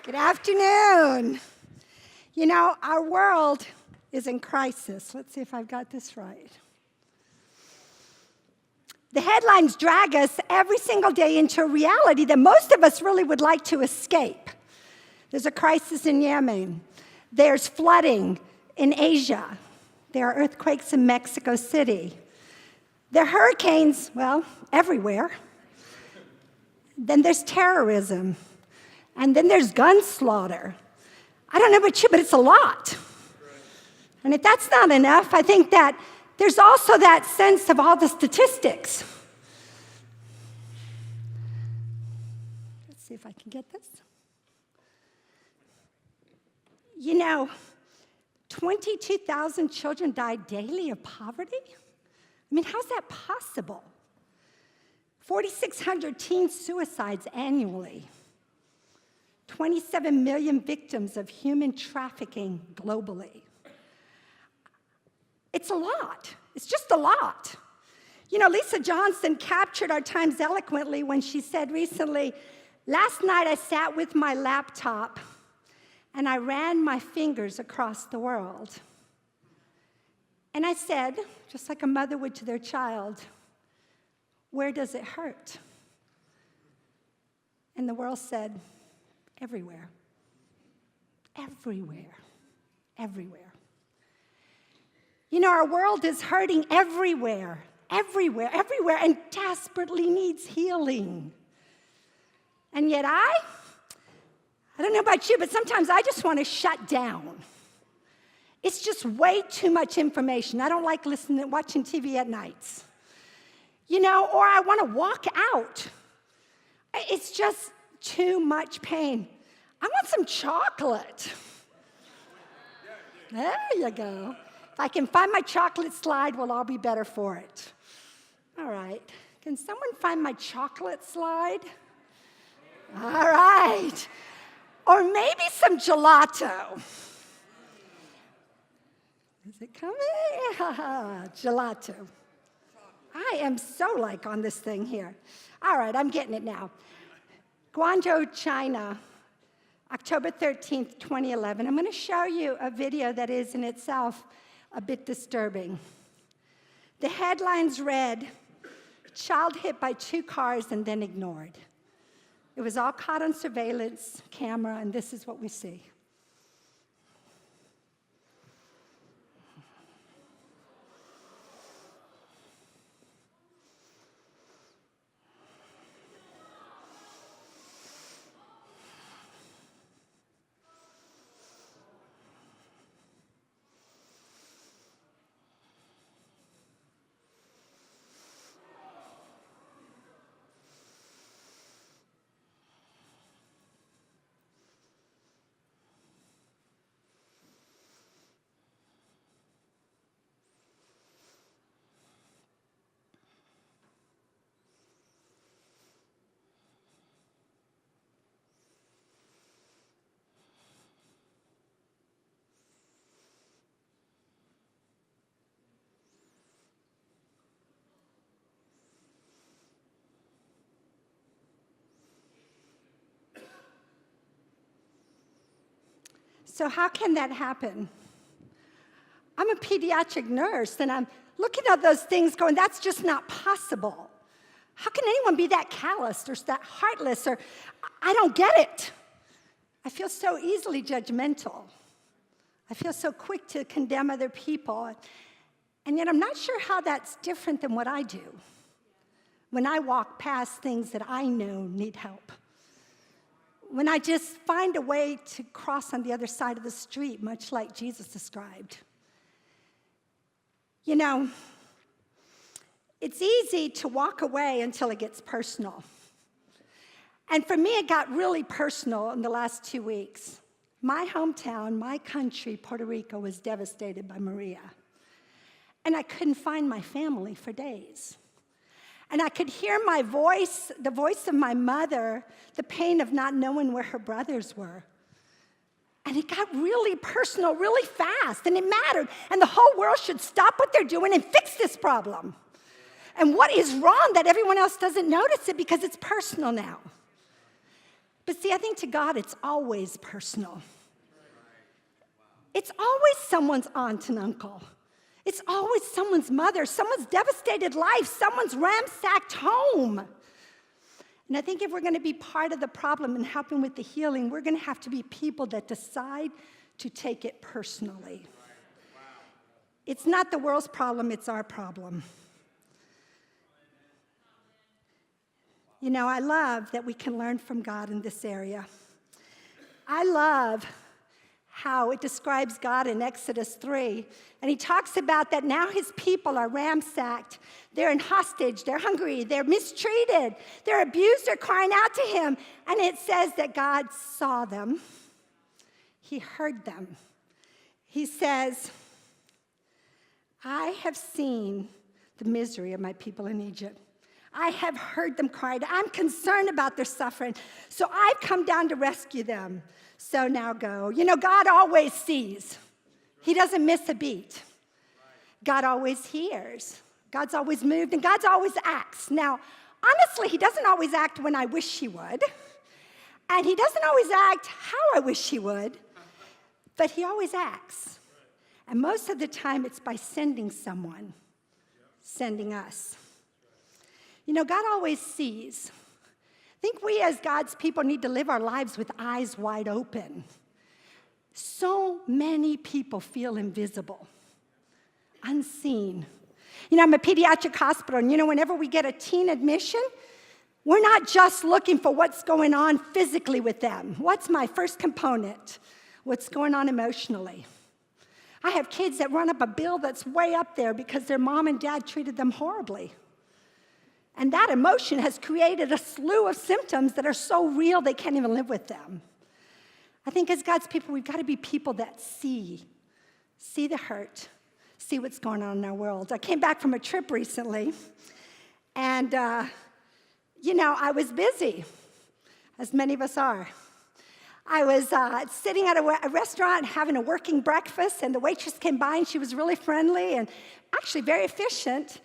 Good afternoon. You know, our world is in crisis. Let's see if I've got this right. The headlines drag us every single day into a reality that most of us really would like to escape. There's a crisis in Yemen. There's flooding in Asia. There are earthquakes in Mexico City. There are hurricanes, well, everywhere. Then there's terrorism. And then there's gun slaughter. I don't know about you, but it's a lot. And if that's not enough, I think that there's also that sense of all the statistics. Let's see if I can get this. You know, 22,000 children die daily of poverty? I mean, how's that possible? 4,600 teen suicides annually. 27 million victims of human trafficking globally. It's a lot. It's just a lot. You know, Lisa Johnson captured our times eloquently when she said recently, "Last night I sat with my laptop and I ran my fingers across the world. And I said, just like a mother would to their child, where does it hurt?" And the world said, everywhere. Everywhere. Everywhere. You know, our world is hurting everywhere, everywhere, everywhere, and desperately needs healing. And yet I don't know about you, but sometimes I just want to shut down. It's just way too much information. I don't like watching TV at nights. You know, or I want to walk out. It's just too much pain. I want some chocolate. There you go. If I can find my chocolate slide, we'll all be better for it. All right. Can someone find my chocolate slide? All right. Or maybe some gelato. Is it coming? Gelato. I am so on this thing here. All right, I'm getting it now. Guangzhou, China, October 13th, 2011. I'm going to show you a video that is in itself a bit disturbing. The headlines read, "Child hit by 2 cars and then ignored." It was all caught on surveillance camera, and this is what we see. So how can that happen? I'm a pediatric nurse, and I'm looking at those things going, that's just not possible. How can anyone be that calloused or that heartless? Or I don't get it. I feel so easily judgmental. I feel so quick to condemn other people. And yet I'm not sure how that's different than what I do when I walk past things that I know need help. When I just find a way to cross on the other side of the street, much like Jesus described. You know, it's easy to walk away until it gets personal. And for me, it got really personal in the last 2 weeks. My hometown, my country, Puerto Rico, was devastated by Maria. And I couldn't find my family for days. And I could hear my voice, the voice of my mother, the pain of not knowing where her brothers were. And it got really personal really fast, and it mattered. And the whole world should stop what they're doing and fix this problem. And what is wrong that everyone else doesn't notice it because it's personal now? But see, I think to God, it's always personal. It's always someone's aunt and uncle. It's always someone's mother, someone's devastated life, someone's ransacked home. And I think if we're going to be part of the problem and helping with the healing, we're going to have to be people that decide to take it personally. It's not the world's problem, it's our problem. You know, I love that we can learn from God in this area. I love how it describes God in Exodus 3. And he talks about that now his people are ransacked. They're in hostage. They're hungry. They're mistreated. They're abused. They're crying out to him. And it says that God saw them. He heard them. He says, I have seen the misery of my people in Egypt. I have heard them cry. I'm concerned about their suffering. So I've come down to rescue them. So now go. You know, God always sees. He doesn't miss a beat. God always hears. God's always moved, and God's always acts. Now, honestly, he doesn't always act when I wish he would. And he doesn't always act how I wish he would. But he always acts. And most of the time, it's by sending someone, sending us. You know, God always sees. I think we as God's people need to live our lives with eyes wide open. So many people feel invisible, unseen. You know, I'm a pediatric hospital, and you know, whenever we get a teen admission, we're not just looking for what's going on physically with them. What's my first component? What's going on emotionally? I have kids that run up a bill that's way up there because their mom and dad treated them horribly. And that emotion has created a slew of symptoms that are so real they can't even live with them. I think as God's people, we've got to be people that see the hurt, see what's going on in our world. I came back from a trip recently, and, you know, I was busy, as many of us are. I was sitting at a restaurant having a working breakfast, and the waitress came by, and she was really friendly and actually very efficient,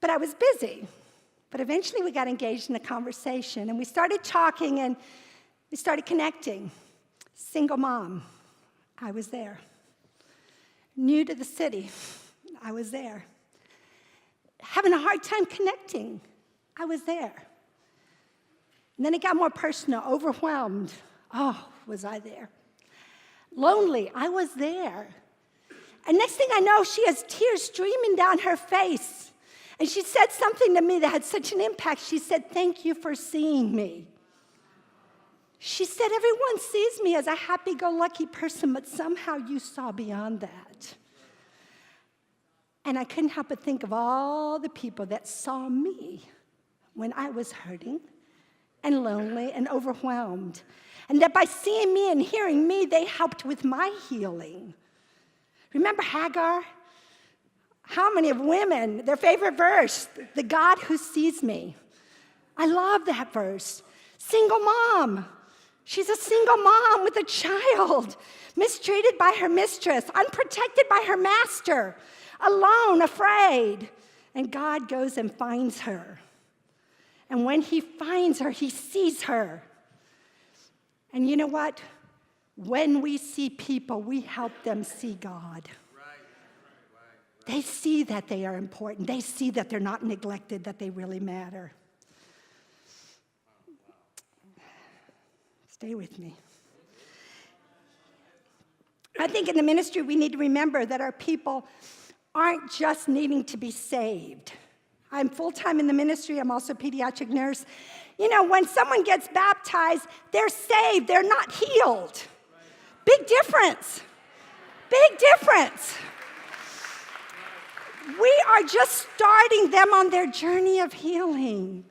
but I was busy. But eventually we got engaged in a conversation, and we started talking, and we started connecting. Single mom, I was there. New to the city, I was there. Having a hard time connecting, I was there. And then it got more personal, overwhelmed. Oh, was I there? Lonely, I was there. And next thing I know, she has tears streaming down her face. And she said something to me that had such an impact. She said, thank you for seeing me. She said, everyone sees me as a happy-go-lucky person, but somehow you saw beyond that. And I couldn't help but think of all the people that saw me when I was hurting and lonely and overwhelmed. And that by seeing me and hearing me, they helped with my healing. Remember Hagar? How many of women, their favorite verse, the God who sees me. I love that verse. Single mom. She's a single mom with a child, mistreated by her mistress, unprotected by her master, alone, afraid. And God goes and finds her. And when he finds her, he sees her. And you know what? When we see people, we help them see God. They see that they are important. They see that they're not neglected, that they really matter. Stay with me. I think in the ministry we need to remember that our people aren't just needing to be saved. I'm full-time in the ministry. I'm also a pediatric nurse. You know, when someone gets baptized, they're saved. They're not healed. Big difference. Big difference. We are just starting them on their journey of healing.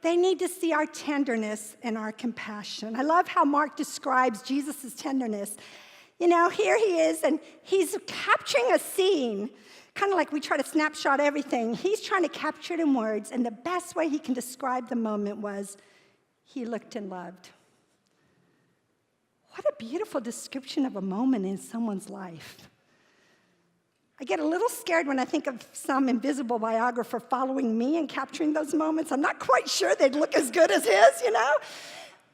They need to see our tenderness and our compassion. I love how Mark describes Jesus' tenderness. You know, here he is, and he's capturing a scene, kind of like we try to snapshot everything. He's trying to capture it in words, and the best way he can describe the moment was, he looked and loved. What a beautiful description of a moment in someone's life. I get a little scared when I think of some invisible biographer following me and capturing those moments. I'm not quite sure they'd look as good as his, you know?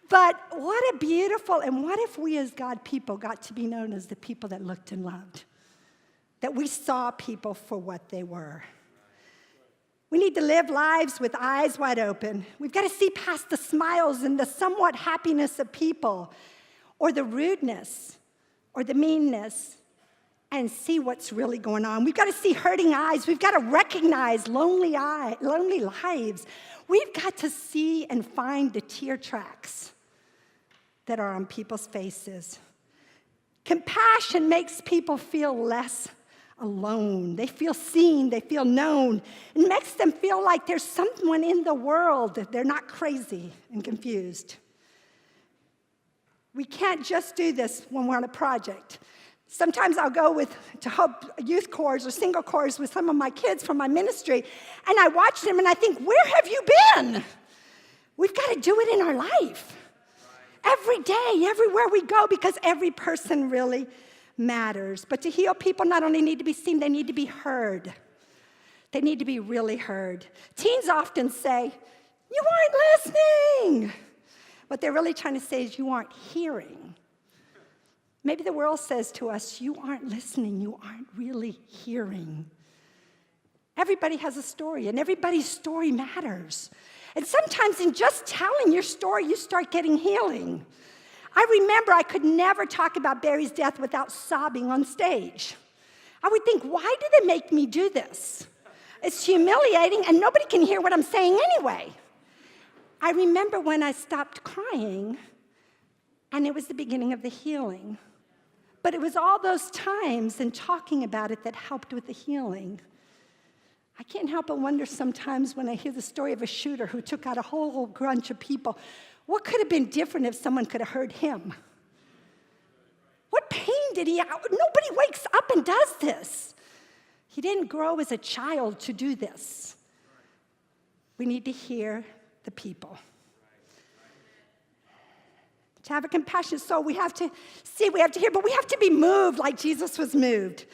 But what a beautiful, and what if we as God people got to be known as the people that looked and loved? That we saw people for what they were. We need to live lives with eyes wide open. We've got to see past the smiles and the somewhat happiness of people, or the rudeness, or the meanness, and see what's really going on. We've got to see hurting eyes. We've got to recognize lonely lives. We've got to see and find the tear tracks that are on people's faces. Compassion makes people feel less alone. They feel seen, they feel known. It makes them feel like there's someone in the world, that they're not crazy and confused. We can't just do this when we're on a project. Sometimes I'll go to help youth corps or single corps with some of my kids from my ministry, and I watch them and I think, where have you been? We've got to do it in our life. Every day, everywhere we go, because every person really matters. But to heal, people not only need to be seen, they need to be heard. They need to be really heard. Teens often say, you aren't listening. What they're really trying to say is, you aren't hearing. Maybe the world says to us, you aren't listening, you aren't really hearing. Everybody has a story, and everybody's story matters. And sometimes in just telling your story, you start getting healing. I remember I could never talk about Barry's death without sobbing on stage. I would think, why do they make me do this? It's humiliating, and nobody can hear what I'm saying anyway. I remember when I stopped crying, and it was the beginning of the healing. But it was all those times and talking about it that helped with the healing. I can't help but wonder sometimes when I hear the story of a shooter who took out a whole bunch of people, what could have been different if someone could have heard him? What pain did he have? Nobody wakes up and does this. He didn't grow as a child to do this. We need to hear the people. To have a compassionate soul, we have to see, we have to hear, but we have to be moved like Jesus was moved.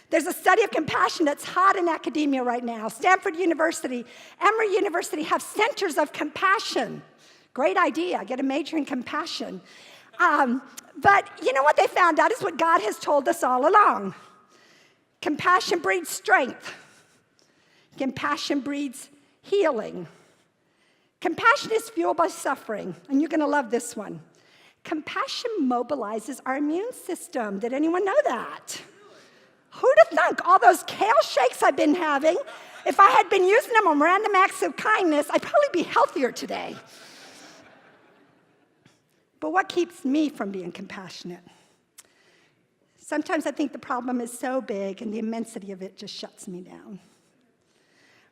There's a study of compassion that's hot in academia right now. Stanford University, Emory University have centers of compassion. Great idea, get a major in compassion. But you know what they found out is what God has told us all along. Compassion breeds strength. Compassion breeds healing. Compassion is fueled by suffering, and you're going to love this one. Compassion mobilizes our immune system. Did anyone know that? Who'd have thunk all those kale shakes I've been having, if I had been using them on random acts of kindness, I'd probably be healthier today. But what keeps me from being compassionate? Sometimes I think the problem is so big and the immensity of it just shuts me down.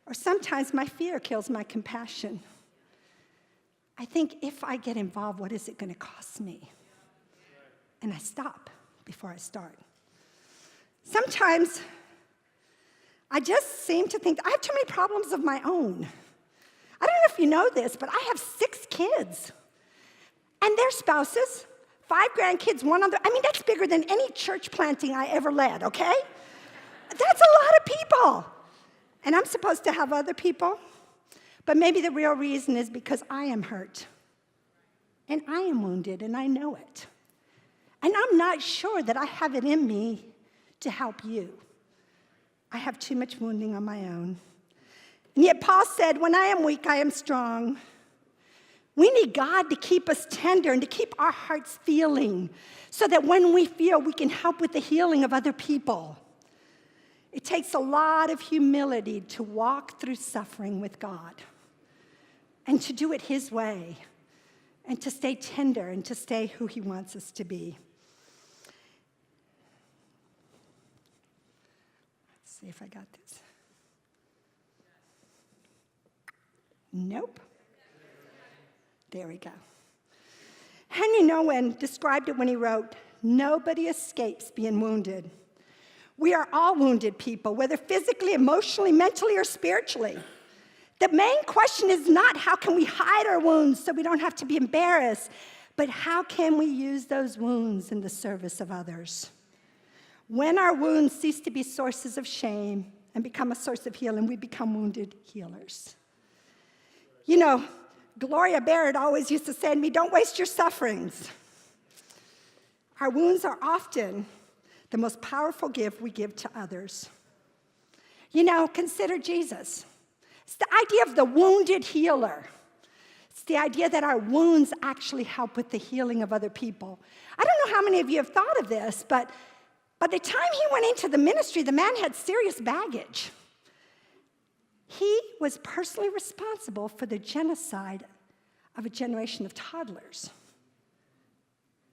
Or sometimes my fear kills my compassion. I think if I get involved, what is it going to cost me? And I stop before I start. Sometimes I just seem to think I have too many problems of my own. I don't know if you know this, but I have 6 kids. And their spouses, 5 grandkids, 1 other. I mean, that's bigger than any church planting I ever led, okay? That's a lot of people. And I'm supposed to have other people. But maybe the real reason is because I am hurt. And I am wounded, and I know it. And I'm not sure that I have it in me to help you. I have too much wounding on my own. And yet Paul said, when I am weak, I am strong. We need God to keep us tender and to keep our hearts feeling so that when we feel, we can help with the healing of other people. It takes a lot of humility to walk through suffering with God and to do it His way and to stay tender and to stay who He wants us to be. Let's see if I got this. Nope. There we go. Henry Nouwen described it when he wrote, "Nobody escapes being wounded. We are all wounded people, whether physically, emotionally, mentally, or spiritually. The main question is not how can we hide our wounds so we don't have to be embarrassed, but how can we use those wounds in the service of others? When our wounds cease to be sources of shame and become a source of healing, we become wounded healers." You know, Gloria Barrett always used to say to me, don't waste your sufferings. Our wounds are often the most powerful gift we give to others. You know, consider Jesus. It's the idea of the wounded healer. It's the idea that our wounds actually help with the healing of other people. I don't know how many of you have thought of this, but by the time he went into the ministry, the man had serious baggage. He was personally responsible for the genocide of a generation of toddlers.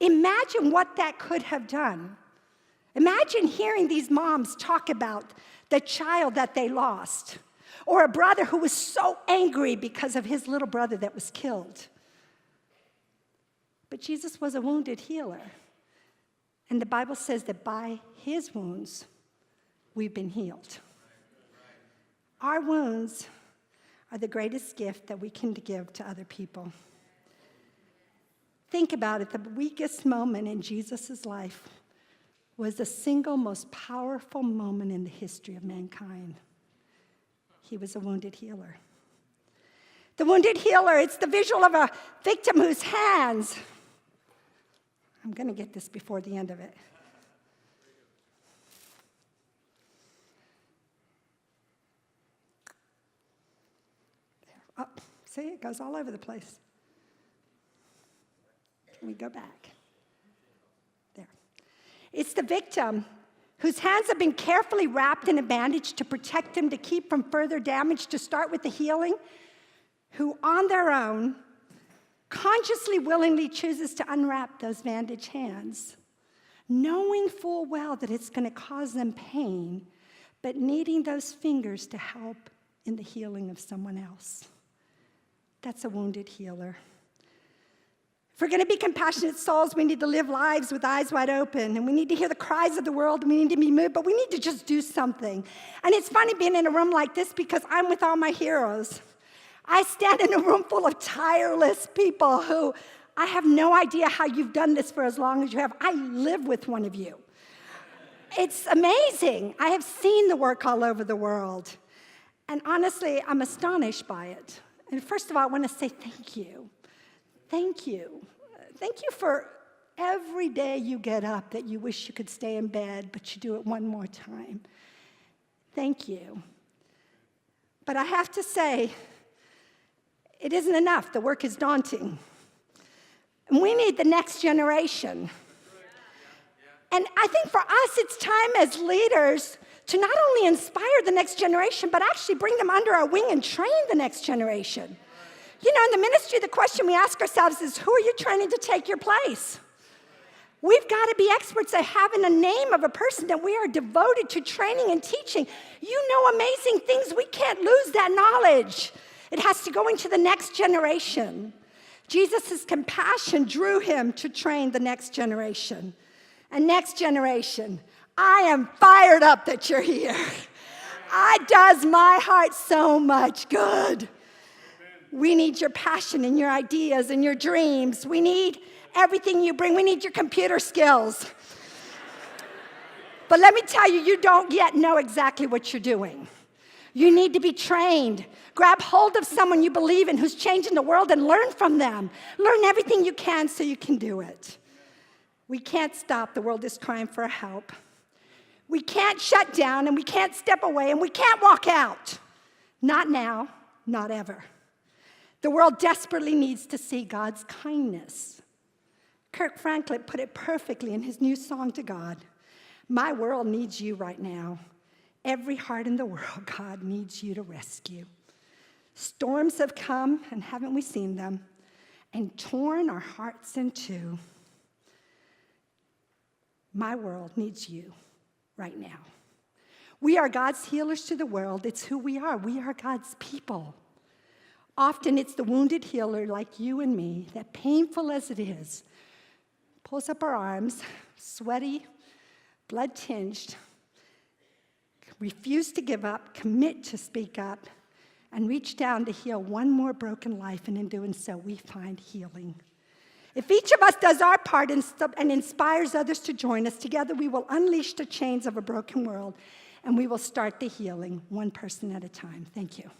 Imagine what that could have done. Imagine hearing these moms talk about the child that they lost, or a brother who was so angry because of his little brother that was killed. But Jesus was a wounded healer. And the Bible says that by his wounds, we've been healed. Our wounds are the greatest gift that we can give to other people. Think about it. The weakest moment in Jesus' life was the single most powerful moment in the history of mankind. He was a wounded healer. The wounded healer, it's the visual of a victim whose hands, I'm going to get this before the end of it. Oh, see, it goes all over the place. Can we go back? There. It's the victim whose hands have been carefully wrapped in a bandage to protect them, to keep from further damage, to start with the healing, who on their own consciously, willingly chooses to unwrap those bandaged hands, knowing full well that it's going to cause them pain, but needing those fingers to help in the healing of someone else. That's a wounded healer. If we're going to be compassionate souls, we need to live lives with eyes wide open, and we need to hear the cries of the world, and we need to be moved, but we need to just do something. And it's funny being in a room like this because I'm with all my heroes. I stand in a room full of tireless people who I have no idea how you've done this for as long as you have. I live with one of you. It's amazing. I have seen the work all over the world. And honestly, I'm astonished by it. And first of all, I want to say thank you. Thank you. Thank you for every day you get up that you wish you could stay in bed, but you do it one more time. Thank you. But I have to say, it isn't enough. The work is daunting. And we need the next generation. And I think for us, it's time as leaders to not only inspire the next generation, but actually bring them under our wing and train the next generation. You know, in the ministry, the question we ask ourselves is, who are you training to take your place? We've got to be experts at having a name of a person that we are devoted to training and teaching. You know amazing things. We can't lose that knowledge. It has to go into the next generation. Jesus' compassion drew him to train the next generation. And next generation, I am fired up that you're here. It does my heart so much good. We need your passion and your ideas and your dreams. We need everything you bring. We need your computer skills. But let me tell you, you don't yet know exactly what you're doing. You need to be trained. Grab hold of someone you believe in who's changing the world and learn from them. Learn everything you can so you can do it. We can't stop. The world is crying for help. We can't shut down, and we can't step away, and we can't walk out. Not now, not ever. The world desperately needs to see God's kindness. Kirk Franklin put it perfectly in his new song to God. My world needs you right now. Every heart in the world, God needs you to rescue. Storms have come, and haven't we seen them, and torn our hearts in two. My world needs you right now. We are God's healers to the world. It's who we are. We are God's people. Often it's the wounded healer like you and me that, painful as it is, pulls up our arms, sweaty, blood-tinged, refuse to give up, commit to speak up, and reach down to heal one more broken life, and in doing so, we find healing. If each of us does our part and inspires others to join us, together we will unleash the chains of a broken world, and we will start the healing one person at a time. Thank you.